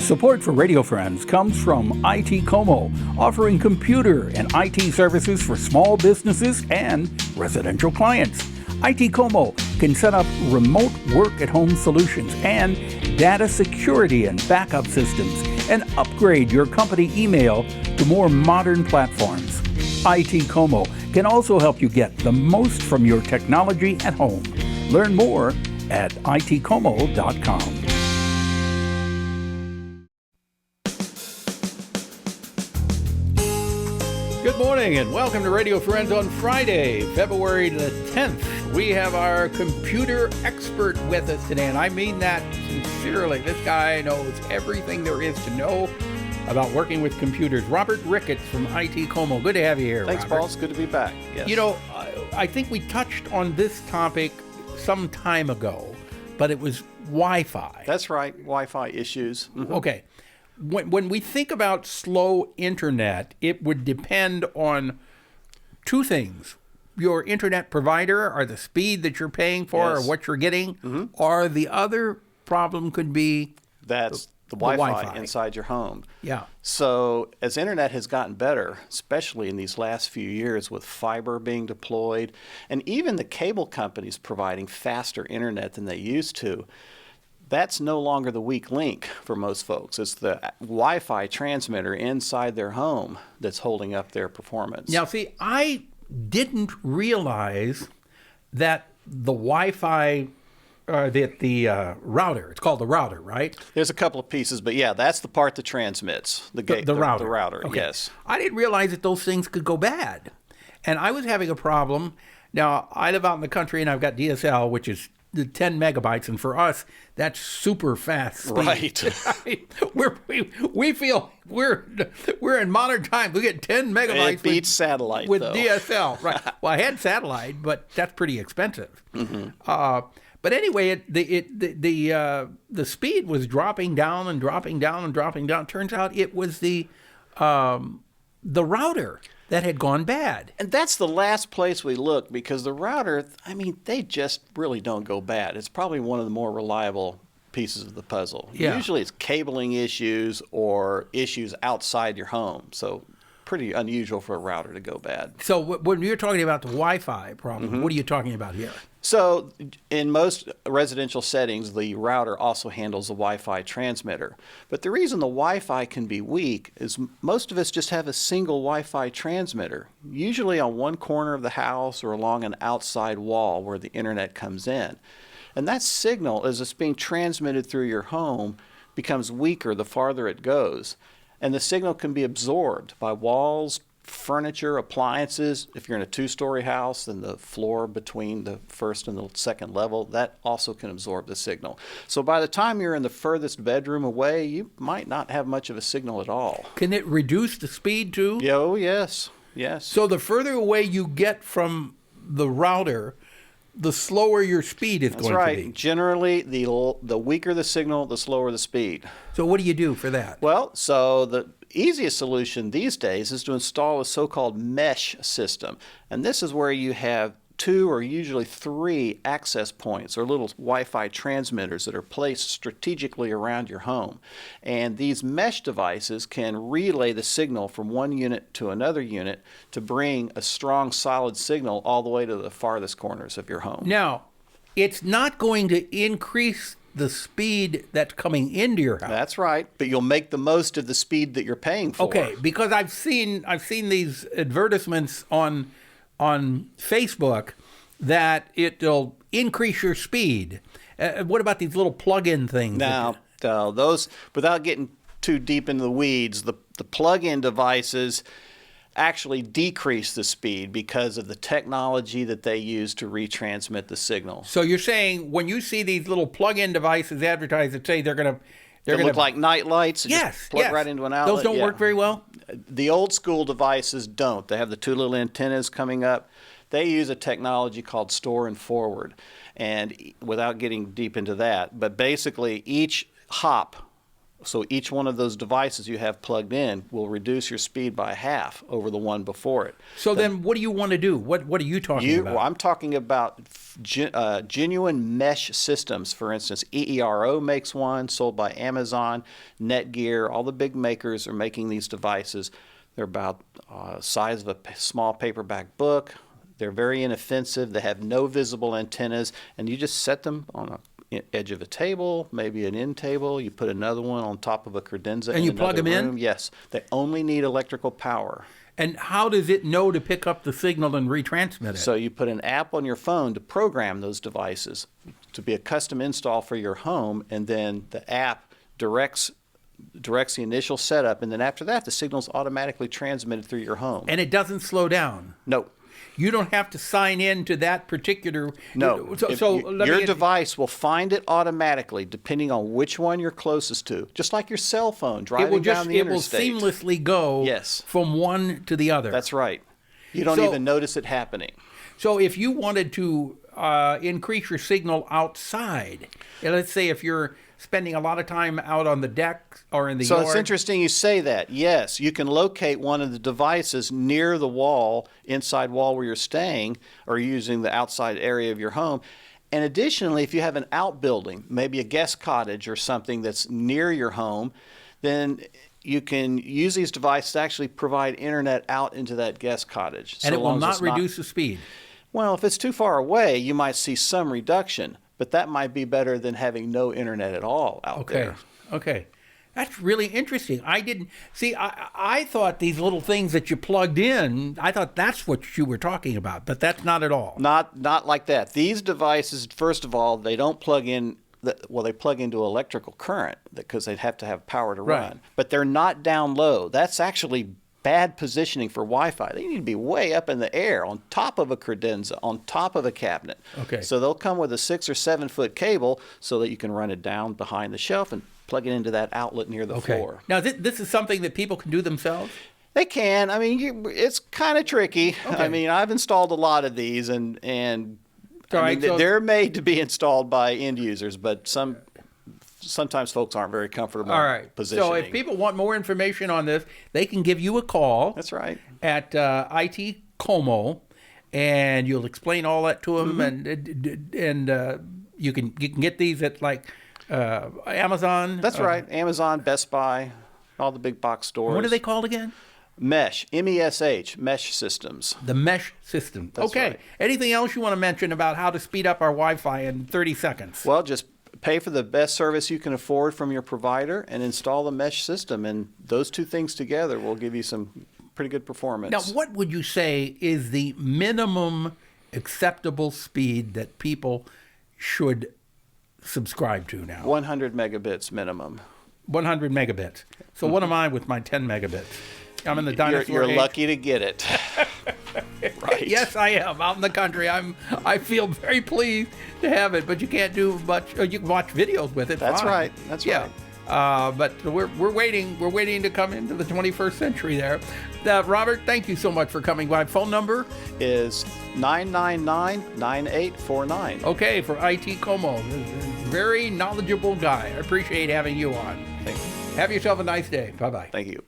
Support for Radio Friends comes from ITCOMO, offering computer and IT services for small businesses and residential clients. ITCOMO can set up remote work-at-home solutions and data security and backup systems and upgrade your company email to more modern platforms. ITCOMO can also help you get the most from your technology at home. Learn more at itcomo.com. Good morning and welcome to Radio Friends on Friday, February the 10th. We have our computer expert with us today, and I mean that sincerely. This guy knows everything there is to know about working with computers. Robert Ricketts from ITCOMO. Good to have you here, Thanks, Robert. Paul. It's good to be back. Yes. You know, I think we touched on this topic some time ago, but it was Wi-Fi. That's right, Wi-Fi issues. Mm-hmm. Okay. When we think about slow internet, it would depend on two things. Your internet provider, or the speed that you're paying for, Yes. or what you're getting, Mm-hmm. or the other problem could be That's the Wi-Fi Wi-Fi inside your home. Yeah. So as internet has gotten better, especially in these last few years with fiber being deployed, and even the cable companies providing faster internet than they used to, that's no longer the weak link for most folks. It's the Wi-Fi transmitter inside their home that's holding up their performance. Now, see, I didn't realize that the Wi-Fi, the router, it's called the router, right? There's a couple of pieces, but yeah, that's the part that transmits the router. The router, Okay. yes. I didn't realize that those things could go bad. And I was having a problem. Now, I live out in the country and I've got DSL, which is the 10 megabytes, and for us, that's super fast speed. Right. I mean, we feel we're in modern times. We get 10 megabytes. It beats satellite, with though. DSL, right? Well, I had satellite, but that's pretty expensive. Mm-hmm. But anyway, the speed was dropping down and dropping down and dropping down. Turns out it was the router that had gone bad. And that's the last place we look, because the router, I mean, they just really don't go bad. It's probably one of the more reliable pieces of the puzzle. Yeah. Usually it's cabling issues or issues outside your home. So pretty unusual for a router to go bad. So when you're talking about the Wi-Fi problem, what are you talking about here? So in most residential settings, the router also handles the Wi-Fi transmitter. But the reason the Wi-Fi can be weak is most of us just have a single Wi-Fi transmitter, usually on one corner of the house or along an outside wall where the internet comes in. And that signal, as it's being transmitted through your home, becomes weaker the farther it goes. And the signal can be absorbed by walls, furniture, appliances. If you're in a two-story house, then the floor between the first and the second level, that also can absorb the signal. So by the time you're in the furthest bedroom away, you might not have much of a signal at all. Can it reduce the speed too? Yeah, oh, yes, yes. So the further away you get from the router, the slower your speed is going That's to be. right. Generally, the weaker the signal, the slower the speed. So what do you do for that? Well, so the easiest solution these days is to install a so-called mesh system. And this is where you have 2 or usually 3 access points or little Wi-Fi transmitters that are placed strategically around your home. And these mesh devices can relay the signal from one unit to another unit to bring a strong, solid signal all the way to the farthest corners of your home. Now, it's not going to increase the speed that's coming into your house. That's right, but you'll make the most of the speed that you're paying for. Okay, because I've seen these advertisements on Facebook that it'll increase your speed. What about these little plug-in things? Now, those, without getting too deep into the weeds, the plug-in devices actually decrease the speed because of the technology that they use to retransmit the signal. So you're saying when you see these little plug-in devices advertised that say they're going They look like night lights. Yes, just plug right into an outlet. Those don't work very well? The old school devices don't. They have the 2 little antennas coming up. They use a technology called store and forward. And without getting deep into that, but basically each hop So each one of those devices you have plugged in will reduce your speed by half over the one before it. So then what do you want to do? What are you talking about? Well, I'm talking about genuine mesh systems. For instance, EERO makes one, sold by Amazon, Netgear. All the big makers are making these devices. They're about size of a small paperback book. They're very inoffensive. They have no visible antennas, and you just set them on a edge of a table, maybe an end table. You put another one on top of a credenza and you plug them room. in? Yes. They only need electrical power. And how does it know to pick up the signal and retransmit it? So you put an app on your phone to program those devices to be a custom install for your home, and then the app directs the initial setup, and then after that, the signal's automatically transmitted through your home. And it doesn't slow down? No. You don't have to sign in to that particular... No. Your device will find it automatically depending on which one you're closest to. Just like your cell phone driving down the interstate. It will seamlessly go from one to the other. That's right. You don't even notice it happening. So if you wanted to increase your signal outside, let's say if you're spending a lot of time out on the deck or in the yard. So it's interesting you say that. Yes, you can locate one of the devices near the wall, inside wall where you're staying, or using the outside area of your home. And additionally, if you have an outbuilding, maybe a guest cottage or something that's near your home, then you can use these devices to actually provide internet out into that guest cottage. And it will not reduce the speed? Well, if it's too far away, you might see some reduction. But that might be better than having no internet at all out there. Okay. That's really interesting. I didn't see. I thought these little things that you plugged in, I thought that's what you were talking about, but that's not at all. Not like that. These devices, first of all, they don't plug in. Well, they plug into electrical current because they'd have to have power to run. But they're not down low. That's actually bad positioning for Wi-Fi. They need to be way up in the air, on top of a credenza, on top of a cabinet. Okay. So they'll come with a 6 or 7 foot cable so that you can run it down behind the shelf and plug it into that outlet near the floor. Now, this is something that people can do themselves? They can. I mean, it's kind of tricky. Okay. I mean, I've installed a lot of these, and they're made to be installed by end users, but sometimes folks aren't very comfortable positioning. So if people want more information on this, they can give you a call. That's right. At ITCOMO, and you'll explain all that to them, and you can get these at like Amazon. That's right. Amazon, Best Buy, all the big box stores. What are they called again? Mesh, MESH, Mesh Systems. The Mesh System. That's okay. Right. Anything else you want to mention about how to speed up our Wi-Fi in 30 seconds? Well, just pay for the best service you can afford from your provider and install the mesh system, and those two things together will give you some pretty good performance. Now, what would you say is the minimum acceptable speed that people should subscribe to now? 100 megabits minimum. 100 megabits. So what am I with my 10 megabits? I'm in the dinosaur You're age. lucky to get it. Right. Yes, I am. Out in the country, I feel very pleased to have it, but you can't do much. You can watch videos with it. That's fine. right. That's right. But we're waiting. We're waiting to come into the 21st century there. Robert, thank you so much for coming by. Phone number is 999-9849. Okay, for ITCOMO. Very knowledgeable guy. I appreciate having you on. Thank you. Have yourself a nice day. Bye-bye. Thank you.